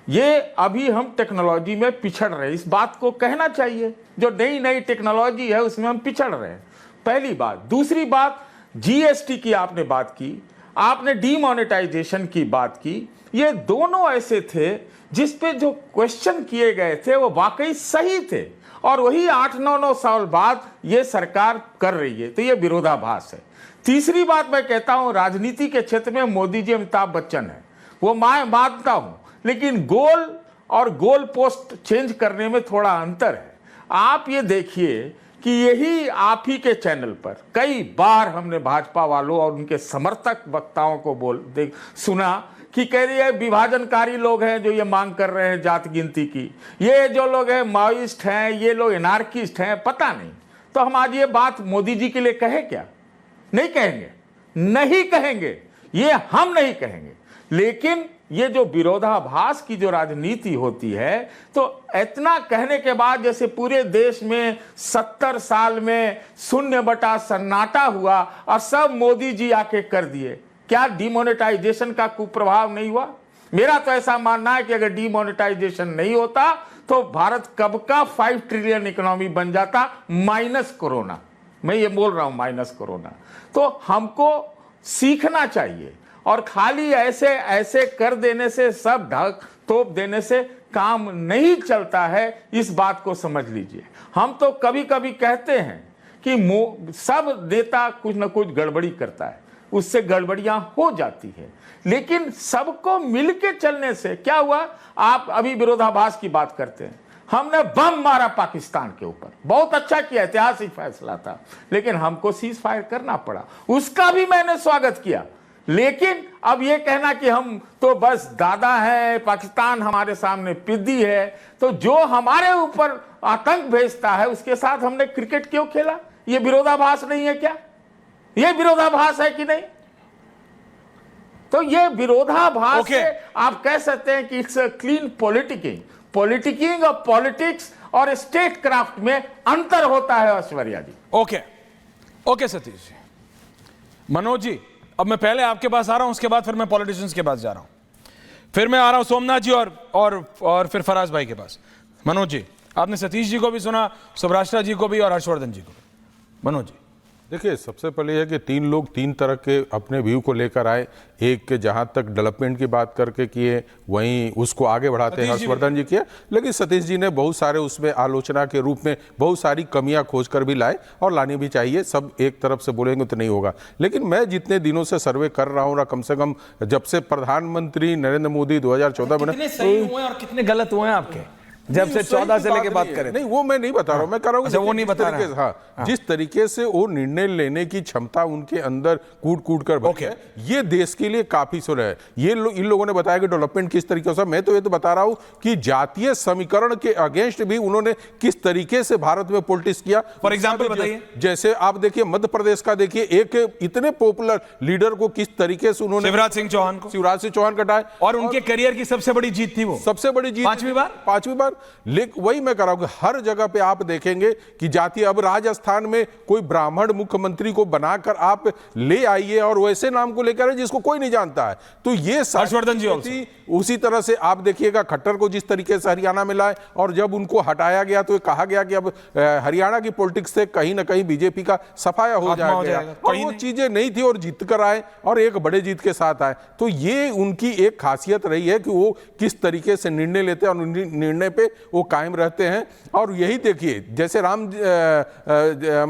ये अभी हम टेक्नोलॉजी में पिछड़ रहे हैं, इस बात को कहना चाहिए। जो नई नई टेक्नोलॉजी है उसमें हम पिछड़ रहे हैं, पहली बात। दूसरी बात, जीएसटी की आपने बात की, आपने डीमोनेटाइजेशन की बात की, ये दोनों ऐसे थे जिस पे जो क्वेश्चन किए गए थे वो वाकई सही थे, और वही 8-9 साल बाद ये सरकार कर रही है, तो ये विरोधाभास है। तीसरी बात मैं कहता हूं, राजनीति के क्षेत्र में मोदी जी अमिताभ बच्चन है, वो मैं मानता हूं, लेकिन गोल और गोल पोस्ट चेंज करने में थोड़ा अंतर है। आप ये देखिए कि यही आप ही के चैनल पर कई बार हमने भाजपा वालों और उनके समर्थक वक्ताओं को सुना कि कह रही है विभाजनकारी लोग हैं जो ये मांग कर रहे हैं जात गिनती की, ये जो लोग हैं माओइस्ट हैं, ये लोग एनार्किस्ट हैं, पता नहीं। तो हम आज ये बात मोदी जी के लिए कहें क्या? नहीं कहेंगे, नहीं कहेंगे, ये हम नहीं कहेंगे। लेकिन ये जो विरोधाभास की जो राजनीति होती है, तो इतना कहने के बाद जैसे पूरे देश में 70 साल में 0 सन्नाटा हुआ और सब मोदी जी आके कर दिए, क्या डीमोनेटाइजेशन का कुप्रभाव नहीं हुआ? मेरा तो ऐसा मानना है कि अगर डीमोनेटाइजेशन नहीं होता तो भारत कब का 5 ट्रिलियन इकोनॉमी बन जाता, माइनस कोरोना। मैं ये बोल रहा हूं, माइनस कोरोना। तो हमको सीखना चाहिए, और खाली ऐसे ऐसे कर देने से, सब ढक तोप देने से काम नहीं चलता है, इस बात को समझ लीजिए। हम तो कभी कभी कहते हैं कि सब नेता कुछ न कुछ गड़बड़ी करता है, उससे गड़बड़ियां हो जाती है, लेकिन सबको मिलके चलने से क्या हुआ? आप अभी विरोधाभास की बात करते हैं, हमने बम मारा पाकिस्तान के ऊपर, बहुत अच्छा किया, ऐतिहासिक फैसला था, लेकिन हमको सीज फायर करना पड़ा, उसका भी मैंने स्वागत किया। लेकिन अब ये कहना कि हम तो बस दादा हैं, पाकिस्तान हमारे सामने पिद्दी है, तो जो हमारे ऊपर आतंक भेजता है उसके साथ हमने क्रिकेट क्यों खेला? ये विरोधाभास नहीं है क्या? ये विरोधाभास है कि नहीं? तो ये विरोधाभास से आप कह सकते हैं कि इट्स क्लीन पॉलिटिकिंग और पॉलिटिक्स और स्टेट क्राफ्ट में अंतर होता है, ऐश्वर्या जी। ओके सतीश जी। मनोज जी, अब मैं पहले आपके पास आ रहा हूं, उसके बाद फिर मैं पॉलिटिशियंस के पास जा रहा हूं, फिर मैं आ रहा हूं सोमनाथ जी और फिर फराज भाई के पास। मनोज जी, आपने सतीश जी को भी सुना, सुब्राष्ट्रा जी को भी और हर्षवर्धन जी को भी। मनोज जी, देखिए, सबसे पहले है कि 3 लोग 3 तरह के अपने व्यू को लेकर आए। एक के जहां तक डेवलपमेंट की बात करके किए, वहीं उसको आगे बढ़ाते हैं हर्षवर्धन जी किए, लेकिन सतीश जी ने बहुत सारे उसमें आलोचना के रूप में बहुत सारी कमियां खोज कर भी लाए, और लानी भी चाहिए। सब एक तरफ से बोलेंगे तो नहीं होगा। लेकिन मैं जितने दिनों से सर्वे कर रहा हूँ ना, कम से कम जब से प्रधानमंत्री नरेंद्र मोदी 2014 बने, कितने सही हुए और कितने गलत हुए आपके, जब से 14 से लेके बात करें? नहीं, वो मैं नहीं बता रहा हूं, मैं कर रहा हूं वो नहीं बता रहा है। हाँ, जिस तरीके से वो निर्णय लेने की क्षमता उनके अंदर कूट कर भरी है, ये देश के लिए काफी सुर है। इन लोगों ने बताया कि डेवलपमेंट किस तरीके से, मैं तो ये तो बता रहा हूं कि जातीय समीकरण के अगेंस्ट भी उन्होंने किस तरीके से भारत में पॉलिटिक्स किया। फॉर एग्जाम्पल बताइए। जैसे आप देखिए मध्य प्रदेश का, देखिए एक इतने पॉपुलर लीडर को किस तरीके से उन्होंने, शिवराज सिंह चौहान कटाए, और उनके करियर की सबसे बड़ी जीत थी वो, सबसे बड़ी जीत 5वीं बार। लेकिन वही मैं कर रहा हूं कि हर जगह पे आप देखेंगे कि जाति, अब राजस्थान में कोई ब्राह्मण मुख्यमंत्री को बनाकर आप ले आइए और वैसे नाम को लेकर जिसको कोई नहीं जानता है, तो ये हर्षवर्धन जी उसी तरह से आप देखिएगा खट्टर को जिस तरीके से हरियाणा में लाए, और जब उनको हटाया गया तो कहा गया कि अब हरियाणा की पॉलिटिक्स से कहीं ना कहीं बीजेपी का सफाया हो जाएगा, और वो चीजें नहीं थी और जीत कर आए और एक बड़े जीत के साथ आए। तो ये उनकी एक खासियत रही है कि वो किस तरीके से निर्णय लेते हैं और निर्णय पे वो कायम रहते हैं। और यही देखिए, जैसे राम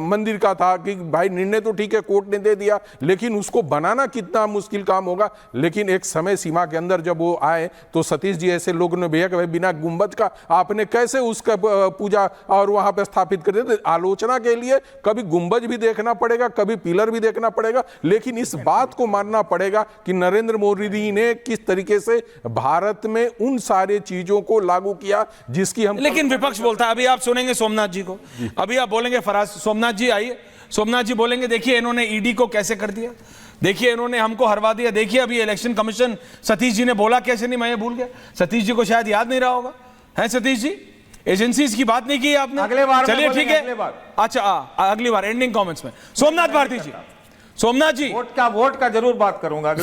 मंदिर का था कि भाई निर्णय तो ठीक है कोर्ट ने दे दिया, लेकिन उसको बनाना कितना मुश्किल काम होगा। लेकिन एक समय सीमा के अंदर जब वो आए तो सतीश जी ऐसे लोगों ने भैया कि भाई बिना गुंबद का आपने कैसे उसका पूजा और वहां पे स्थापित कर दिया। आलोचना के लिए कभी गुंबज भी देखना पड़ेगा, कभी पिलर भी देखना पड़ेगा, लेकिन इस बात को मानना पड़ेगा कि नरेंद्र मोदी ने किस तरीके से भारत में उन सारे चीजों को लागू किया जिसकी हम, लेकिन विपक्ष बोलता है, अभी आप सुनेंगे सोमनाथ जी को, अभी आप बोलेंगे फराज, सोमनाथ जी आइए, सोमनाथ जी बोलेंगे देखिए इन्होंने ईडी को कैसे कर दिया, देखिए इन्होंने हमको हरवा दिया, देखिए अभी इलेक्शन कमीशन, सतीश जी ने बोला कैसे नहीं, मैं ये भूल गया, सतीश जी को शायद याद नहीं रहा होगा, है सतीश जी? एजेंसीज की बात नहीं की आपने, अगले बार चलिए ठीक है, अच्छा अगली बार एंडिंग कमेंट्स में। सोमनाथ भारती जी, सोमनाथ जी वोट का जरूर बात करूंगा।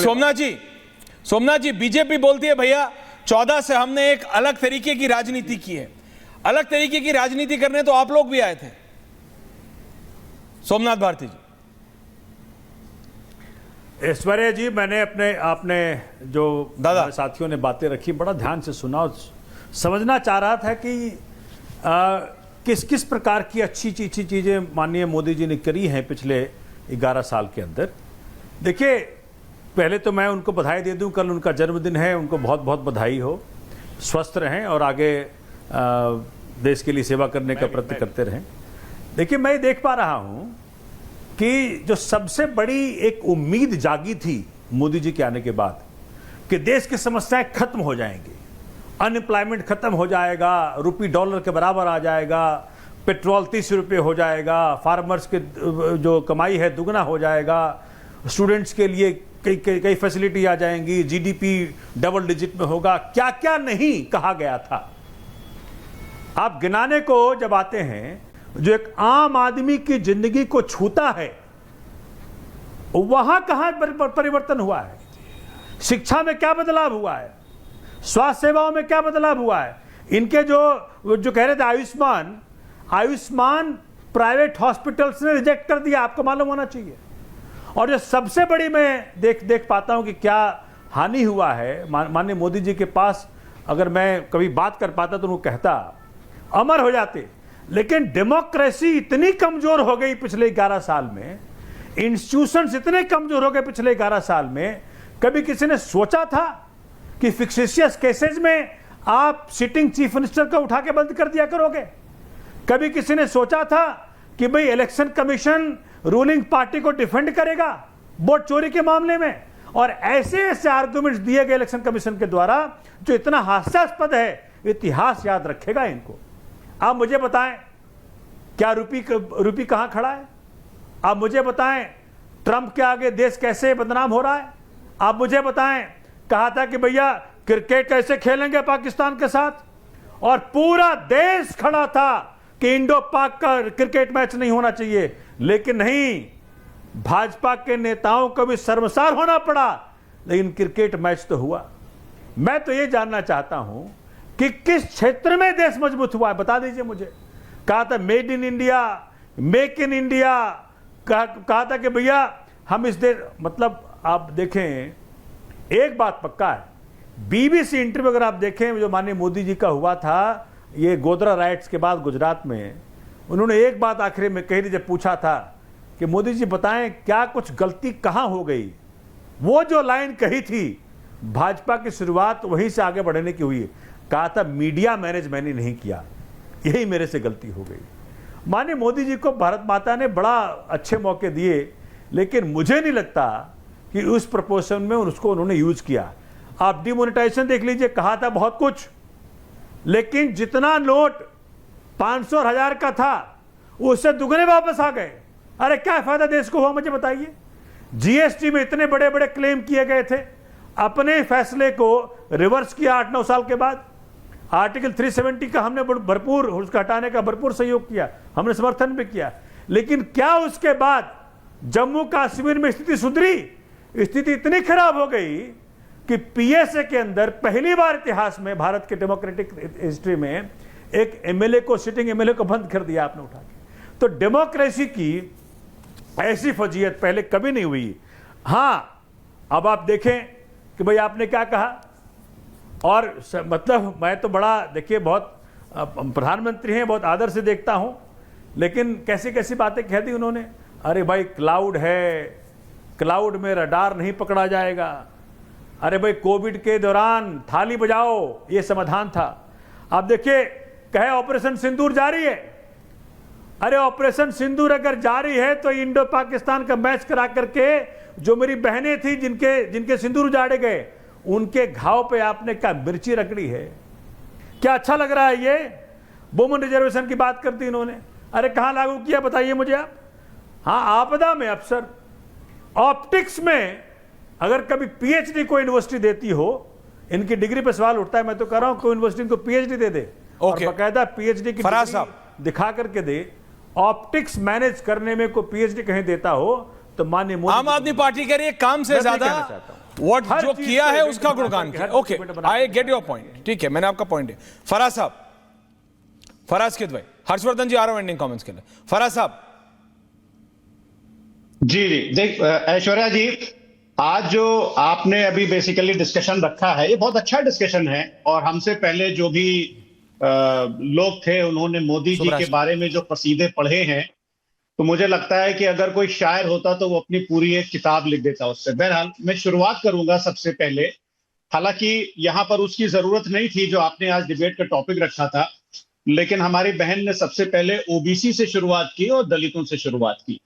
सोमनाथ जी बीजेपी बोलती है भैया 14 से हमने एक अलग तरीके की राजनीति की है, अलग तरीके की राजनीति करने तो आप लोग भी आए थे। सोमनाथ भारती जी। ऐश्वर्या जी, मैंने आपने जो दादा साथियों ने बातें रखी बड़ा ध्यान से सुना और समझना चाह रहा था कि किस प्रकार की अच्छी चीजें माननीय मोदी जी ने करी हैं पिछले 11 साल के अंदर। देखिए, पहले तो मैं उनको बधाई दे दूं, कल उनका जन्मदिन है, उनको बहुत बहुत बधाई हो, स्वस्थ रहें और आगे देश के लिए सेवा करने का प्रयत्न करते रहें। देखिए, मैं देख पा रहा हूं कि जो सबसे बड़ी एक उम्मीद जागी थी मोदी जी के आने के बाद कि देश की समस्याएं खत्म हो जाएंगी, अनएम्प्लॉयमेंट खत्म हो जाएगा, रुपये डॉलर के बराबर आ जाएगा, पेट्रोल 30 रुपये हो जाएगा, फार्मर्स के जो कमाई है दुगना हो जाएगा, स्टूडेंट्स के लिए कई फैसिलिटी आ जाएंगी, जीडीपी डबल डिजिट में होगा, क्या क्या नहीं कहा गया था। आप गिनाने को जब आते हैं, जो एक आम आदमी की जिंदगी को छूता है, वहां कहां परिवर्तन हुआ है? शिक्षा में क्या बदलाव हुआ है? स्वास्थ्य सेवाओं में क्या बदलाव हुआ है? इनके जो कह रहे थे आयुष्मान प्राइवेट हॉस्पिटल्स ने रिजेक्ट कर दिया, आपको मालूम होना चाहिए। और जो सबसे बड़ी मैं देख पाता हूं कि क्या हानि हुआ है, माननीय मोदी जी के पास अगर मैं कभी बात कर पाता तो उनको कहता, अमर हो जाते। लेकिन डेमोक्रेसी इतनी कमजोर हो गई पिछले 11 साल में, इंस्टीट्यूशंस इतने कमजोर हो गए पिछले 11 साल में। कभी किसी ने सोचा था कि फिक्सिशियस केसेस में आप सिटिंग चीफ मिनिस्टर को उठा के बंद कर दिया करोगे? कभी किसी ने सोचा था कि भाई इलेक्शन कमीशन रूलिंग पार्टी को डिफेंड करेगा वोट चोरी के मामले में? और ऐसे आर्गुमेंट्स दिए गए इलेक्शन कमीशन के द्वारा जो इतना हास्यास्पद है, इतिहास याद रखेगा इनको। आप मुझे बताएं, क्या रूपी कहां खड़ा है? आप मुझे बताएं, ट्रंप के आगे देश कैसे बदनाम हो रहा है? आप मुझे बताएं, कहा था कि भैया क्रिकेट कैसे खेलेंगे पाकिस्तान के साथ, और पूरा देश खड़ा था कि इंडो पाक का क्रिकेट मैच नहीं होना चाहिए। लेकिन नहीं, भाजपा के नेताओं को भी शर्मसार होना पड़ा, लेकिन क्रिकेट मैच तो हुआ। मैं तो ये जानना चाहता हूं कि किस क्षेत्र में देश मजबूत हुआ है, बता दीजिए मुझे। कहा था made in India, make in India, कहा था कि भैया हम इस देश, मतलब आप देखें एक बात पक्का है, बीबीसी इंटरव्यू अगर आप देखें जो माननीय मोदी जी का हुआ था ये गोधरा राइट्स के बाद गुजरात में, उन्होंने एक बात आखिरी में कही थी जब पूछा था कि मोदी जी बताएं क्या कुछ गलती कहां हो गई, वो जो लाइन कही थी भाजपा की शुरुआत वहीं से आगे बढ़ने की हुई है। कहा था मीडिया मैनेज मैंने नहीं किया, यही मेरे से गलती हो गई। माननीय मोदी जी को भारत माता ने बड़ा अच्छे मौके दिए, लेकिन मुझे नहीं लगता कि उस प्रपोर्शन में उसको उन्होंने यूज किया। आप डिमोनेटाइजेशन देख लीजिए, कहा था बहुत कुछ, लेकिन जितना नोट 500 और 1000 का था उससे दुगने वापस आ गए। अरे क्या फायदा देश को हुआ मुझे बताइए। जीएसटी में इतने बड़े बड़े क्लेम किए गए थे, अपने फैसले को रिवर्स किया 8-9 साल के बाद। आर्टिकल 370 का हमने भरपूर, उसका हटाने का भरपूर सहयोग किया, हमने समर्थन भी किया, लेकिन क्या उसके बाद जम्मू कश्मीर में स्थिति सुधरी? स्थिति इतनी खराब हो गई कि पीएसए के अंदर पहली बार इतिहास में भारत के डेमोक्रेटिक हिस्ट्री में एक एमएलए को, सिटिंग एमएलए को बंद कर दिया आपने उठा के। तो डेमोक्रेसी की ऐसी फजीयत पहले कभी नहीं हुई। हां, अब आप देखें कि भाई आपने क्या कहा, और मतलब मैं तो बड़ा, देखिए बहुत प्रधानमंत्री हैं, बहुत आदर से देखता हूं, लेकिन कैसी कैसी बातें कह दी उन्होंने। अरे भाई क्लाउड है, क्लाउड में रडार नहीं पकड़ा जाएगा। अरे भाई कोविड के दौरान थाली बजाओ, ये समाधान था। आप देखिए कहे ऑपरेशन सिंदूर जारी है। अरे ऑपरेशन सिंदूर अगर जारी है तो इंडो पाकिस्तान का मैच करा करके जो मेरी बहनें थी जिनके सिंदूर उजाड़े गए, उनके घाव पे आपने क्या मिर्ची रगड़ी है? क्या अच्छा लग रहा है ये? वुमेन रिजर्वेशन की बात करती इन्होंने, अरे कहां लागू किया बताइए मुझे आप। हाँ, आपदा में अफसर, ऑप्टिक्स में अगर कभी पीएचडी कोई यूनिवर्सिटी देती हो, इनकी डिग्री पे सवाल उठता है, मैं तो कह रहा हूं कोई यूनिवर्सिटी इनको पीएचडी दे दे और बकायदा पीएचडी की डिग्री दिखा करके दे। ऑप्टिक्स मैनेज करने में कोई पीएचडी कहीं देता हो तो माननीय मोदी, आम आदमी पार्टी कह रही है काम से ज्यादा व्हाट जो किया है उसका गुणगान किया। Okay, I get your point, ठीक है, मैंने आपका पॉइंट है। फराज साहब, फराज किद भाई, हर्षवर्धन जी आ रहा हूं एंडिंग कमेंट्स के लिए। फराज साहब। जी देख ऐश्वर्या जी, आज जो आपने अभी बेसिकली डिस्कशन रखा है ये बहुत अच्छा डिस्कशन है, और हमसे पहले जो भी लोग थे उन्होंने मोदी जी के बारे में जो कसीदे पढ़े हैं, तो मुझे लगता है कि अगर कोई शायर होता तो वो अपनी पूरी एक किताब लिख देता उससे। बहरहाल मैं शुरुआत करूंगा सबसे पहले, हालांकि यहां पर उसकी जरूरत नहीं थी जो आपने आज डिबेट का टॉपिक रखा था, लेकिन हमारी बहन ने सबसे पहले ओबीसी से शुरुआत की और दलितों से शुरुआत की।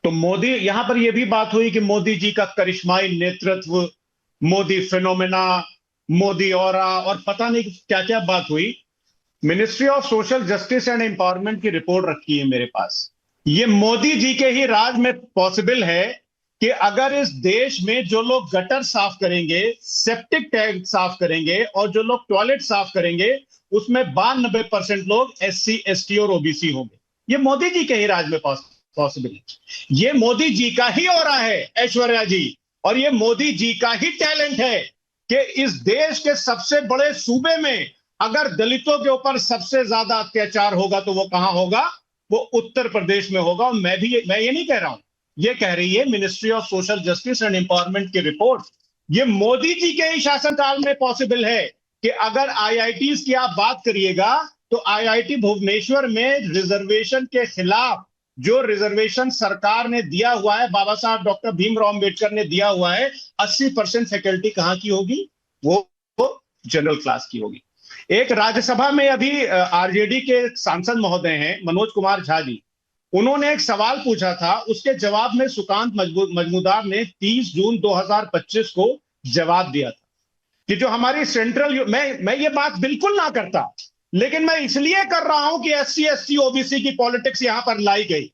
तो मोदी, यहां पर यह भी बात हुई कि मोदी जी का करिश्माई नेतृत्व, मोदी फिनोमेना, मोदी और पता नहीं क्या क्या बात हुई। Ministry of social justice and empowerment की रिपोर्ट रखी है मेरे पास। ये मोदी जी के ही राज में पॉसिबल है कि अगर इस देश में जो लोग गटर साफ करेंगे, सेप्टिक टैंक साफ करेंगे और जो लोग टॉयलेट साफ करेंगे, उसमें 92% लोग SC, ST और OBC होंगे। ये मोदी जी के ही राज में पॉसिबल है। ये मोदी जी का ही हो रहा है ऐश्वर्या जी, और ये मोदी जी का ही टैलेंट है कि इस देश के सबसे बड़े सूबे में अगर दलितों के ऊपर सबसे ज्यादा अत्याचार होगा तो वो कहां होगा? वो उत्तर प्रदेश में होगा। और मैं ये नहीं कह रहा हूं, ये कह रही है ministry of social justice and empowerment की रिपोर्ट। ये मोदी जी के ही शासनकाल में पॉसिबल है कि अगर IITs की आप बात करिएगा तो IIT भुवनेश्वर में रिजर्वेशन के खिलाफ जो रिजर्वेशन सरकार ने दिया हुआ है, बाबा साहब डॉक्टर भीमराव अंबेडकर ने दिया हुआ है, 80% फैकल्टी कहां की होगी? वो जनरल क्लास की होगी। एक राज्यसभा में अभी आरजेडी के सांसद महोदय हैं मनोज कुमार झा जी, उन्होंने एक सवाल पूछा था, उसके जवाब में सुकांत मजमूदार ने 30 जून 2025 को जवाब दिया था कि जो हमारी सेंट्रल, मैं ये बात बिल्कुल ना करता, लेकिन मैं इसलिए कर रहा हूं कि SC, ST, OBC की पॉलिटिक्स यहां पर लाई गई।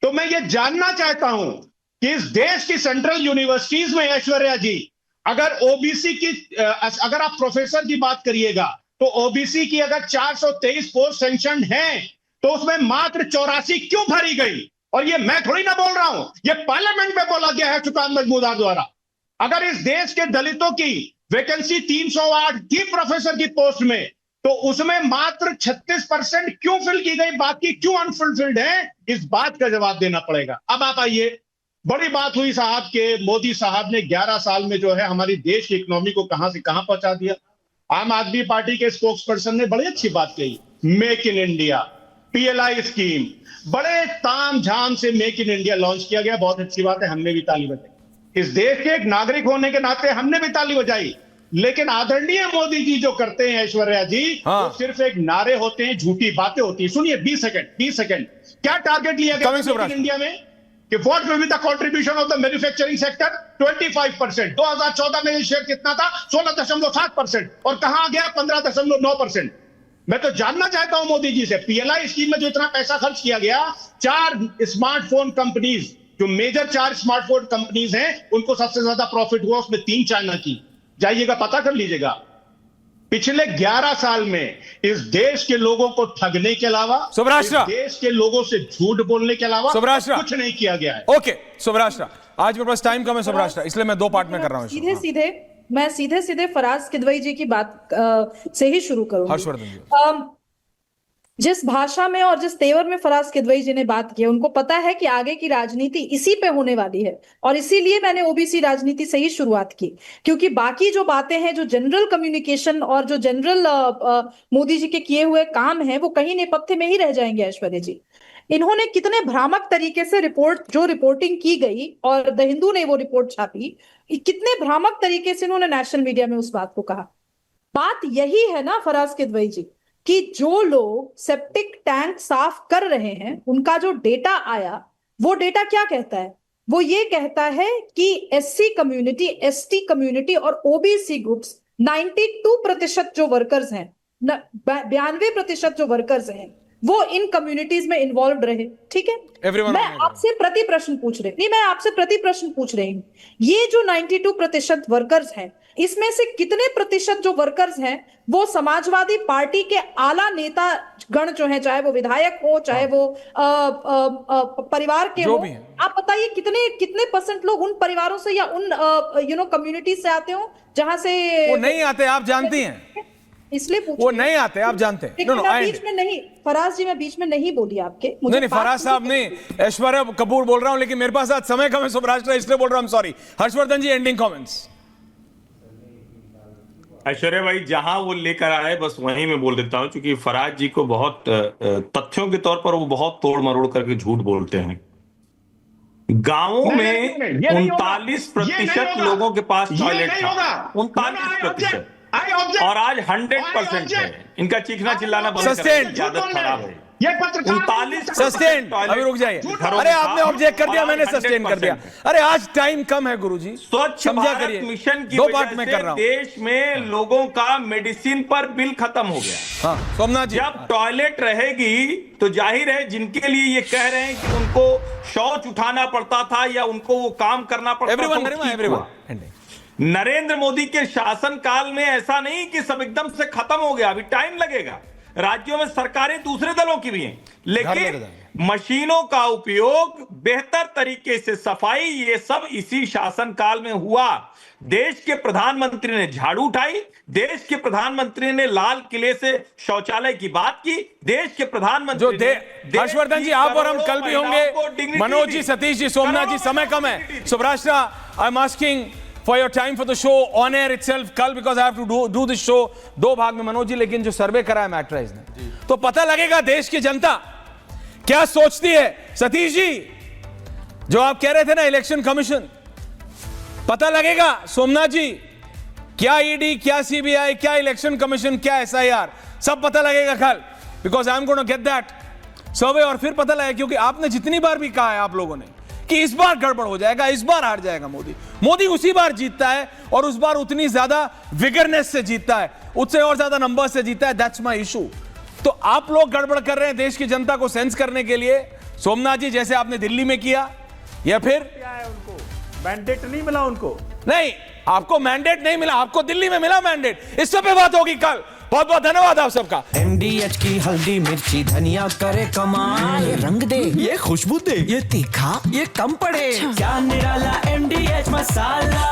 तो मैं ये जानना चाहता हूं कि इस देश की सेंट्रल यूनिवर्सिटीज में ऐश्वर्या जी, अगर OBC की, अगर आप प्रोफेसर की बात करिएगा तो OBC की अगर 423 पोस्ट सैंक्शन हैं तो उसमें मात्र 84 क्यों भरी गई? और ये मैं थोड़ी ना बोल रहा हूं, ये पार्लियामेंट में बोला गया है सुकांत मजमूदार द्वारा। अगर इस देश के दलितों की वैकेंसी 308 थी प्रोफेसर की पोस्ट में, तो उसमें मात्र 36% क्यों फिल की गई, बाकी क्यों अनफुलफिल्ड है, इस बात का जवाब देना पड़ेगा। अब आप आइए, बड़ी बात हुई साहब के मोदी साहब ने 11 साल में जो है हमारी देश की इकोनॉमी को कहां से कहां पहुंचा दिया। आम आदमी पार्टी के स्पोक्स पर्सन ने बड़ी अच्छी बात कही, make in India, PLI scheme, बड़े ताम झाम से मेक इन इंडिया लॉन्च किया गया, बहुत अच्छी बात है, हमने भी ताली बजाई। इस देश के एक नागरिक होने के नाते हमने भी ताली बजाई। लेकिन आदरणीय मोदी जी जो करते हैं ऐश्वर्या जी, वो सिर्फ एक नारे होते हैं, झूठी बातें होती हैं। सुनिए 20 सेकंड, क्या टारगेट लिया गया मेक इन इंडिया में कि what will be the contribution of the manufacturing sector, 25%। 2014 में ये शेयर कितना था, 16.7%, और कहां गया 15.9%। मैं तो जानना चाहता हूं मोदी जी से, पीएलआई स्कीम में जो इतना पैसा खर्च किया गया, 4 स्मार्टफोन कंपनीज, जो मेजर 4 स्मार्टफोन कंपनीज हैं, उनको सबसे ज्यादा प्रॉफिट हुआ, उसमें 3 चाइना की। जाइएगा पता कर लीजिएगा। पिछले 11 साल में इस देश के लोगों को ठगने के अलावा, इस देश के लोगों से झूठ बोलने के अलावा कुछ नहीं किया गया है। ओके सुब्राष्ट्र, आज मेरे पास टाइम कम है सुब्राष्ट्र, इसलिए मैं 2 पार्ट में कर रहा हूं। मैं सीधे फराज किदवई जी की बात से ही शुरू करूंगी। हर्षवर्धन जी, जिस भाषा में और जिस तेवर में फराज किदवई जी ने बात की, उनको पता है कि आगे की राजनीति इसी पे होने वाली है, और इसीलिए मैंने ओबीसी राजनीति से ही शुरुआत की, क्योंकि बाकी जो बातें हैं, जो जनरल कम्युनिकेशन और जो जनरल मोदी जी के किए हुए काम हैं, वो कहीं नेपथ्य में ही रह जाएंगे। ऐश्वर्या जी, इन्होंने कितने भ्रामक तरीके से रिपोर्टिंग की गई, और द हिंदू ने वो रिपोर्ट छापी, कितने भ्रामक तरीके से इन्होंने नेशनल मीडिया में उस बात को कहा। बात यही है ना फराज किदवई जी, कि जो लोग सेप्टिक टैंक साफ कर रहे हैं, उनका जो डेटा आया, वो डेटा क्या कहता है? वो ये कहता है कि एससी कम्युनिटी, एसटी कम्युनिटी और ओबीसी ग्रुप्स 92% जो वर्कर्स हैं, 92% जो वर्कर्स हैं, वो इन कम्युनिटीज में इन्वॉल्व रहे। ठीक है, मैं आपसे प्रति प्रश्न पूछ रही हूं, ये जो 92% वर्कर्स हैं, इसमें से कितने प्रतिशत जो वर्कर्स हैं वो समाजवादी पार्टी के आला नेता गण जो हैं, चाहे वो विधायक हो, चाहे वो परिवार के हो, आप बताइए कितने परसेंट लोग उन परिवारों से या उन कम्युनिटीज से आते हो जहां से वो नहीं आते, आप जानती हैं, इसलिए पूछ, वो नहीं आते, आप जानते हैं। बीच में नहीं, फराज जी, मैं बीच में नहीं बोली आपके, नहीं फराज साहब नहीं, ऐश्वर्या कपूर बोल रहा हूं, लेकिन मेरे पास आज समय कम है सुब्राष्ट्र, इसलिए बोल रहा हूं, सॉरी। हर्षवर्धन जी, एंडिंग कमेंट्स। ऐश्वर्या भाई जहां वो लेकर आए बस वहीं मैं बोल देता हूं, क्योंकि फराज जी को बहुत तथ्यों के तौर पर वो बहुत तोड़ मरोड़ करके झूठ बोलते हैं। गांवों में 39% लोगों के पास टॉयलेट था, 39%, और आज 100% है। इनका चीखना चिल्लाना बंद करें, आदत खराब है। 39 सस्टेन, अभी रुक जाइए। अरे आपने ऑब्जेक्ट कर दिया, मैंने सस्टेन कर दिया। अरे आज टाइम कम है गुरुजी, स्वच्छ भारत मिशन की वजह से देश में लोगों का मेडिसिन पर बिल खत्म हो गया। हाँ, सोमनाथ जी, जब टॉयलेट रहेगी तो जाहिर है जिनके लिए ये कह रहे हैं कि उनको शौच उठाना पड़ता था या उनको वो काम करना पड़ता था, नरेंद्र मोदी के शासनकाल में ऐसा नहीं कि सब एकदम से खत्म हो गया, अभी टाइम लगेगा। राज्यों में सरकारें दूसरे दलों की भी हैं, लेकिन मशीनों का उपयोग, बेहतर तरीके से सफाई, ये सब इसी शासनकाल में हुआ। देश के प्रधानमंत्री ने झाड़ू उठाई, देश के प्रधानमंत्री ने लाल किले से शौचालय की बात की, देश के प्रधानमंत्री हर्षवर्धन जी, आप और हम कल भी होंगे। मनोज जी, सतीश जी, सोमनाथ जी, समय कम है। सुब्राष्ट्र, I am asking for your time for the show on air itself कल, because I have to do this show 2 भाग में। मनोज जी, लेकिन जो सर्वे करा है मैट्राइज ने, तो पता लगेगा देश की जनता क्या सोचती है। सतीश जी, जो आप कह रहे थे ना इलेक्शन कमीशन, पता लगेगा। सोमनाथ जी, क्या ईडी, क्या सीबीआई, क्या इलेक्शन कमीशन, क्या एसआईआर, सब पता लगेगा कल, because I am going to get that survey. और फिर पता लगेगा, क्योंकि आपने जितनी बार भी कहा है आप लोगों ने कि इस बार गड़बड़ हो जाएगा, इस बार हार जाएगा मोदी उसी बार जीतता है, और उस बार उतनी ज्यादा विगरनेस से जीतता है, उससे और ज्यादा नंबर से जीतता है। That's my issue. तो आप लोग गड़बड़ कर रहे हैं देश की जनता को सेंस करने के लिए, सोमनाथ जी, जैसे आपने दिल्ली में किया, या फिर उनको मैंडेट नहीं मिला, उनको नहीं, आपको मैंडेट नहीं मिला, आपको दिल्ली में मिला मैंडेट। इस सब पे बात होगी कल। बहुत बहुत धन्यवाद आप सबका। MDH की हल्दी मिर्ची धनिया करे कमाल, ये रंग दे, ये खुशबू दे, ये तीखा, ये कम पड़े, क्या निराला MDH मसाला।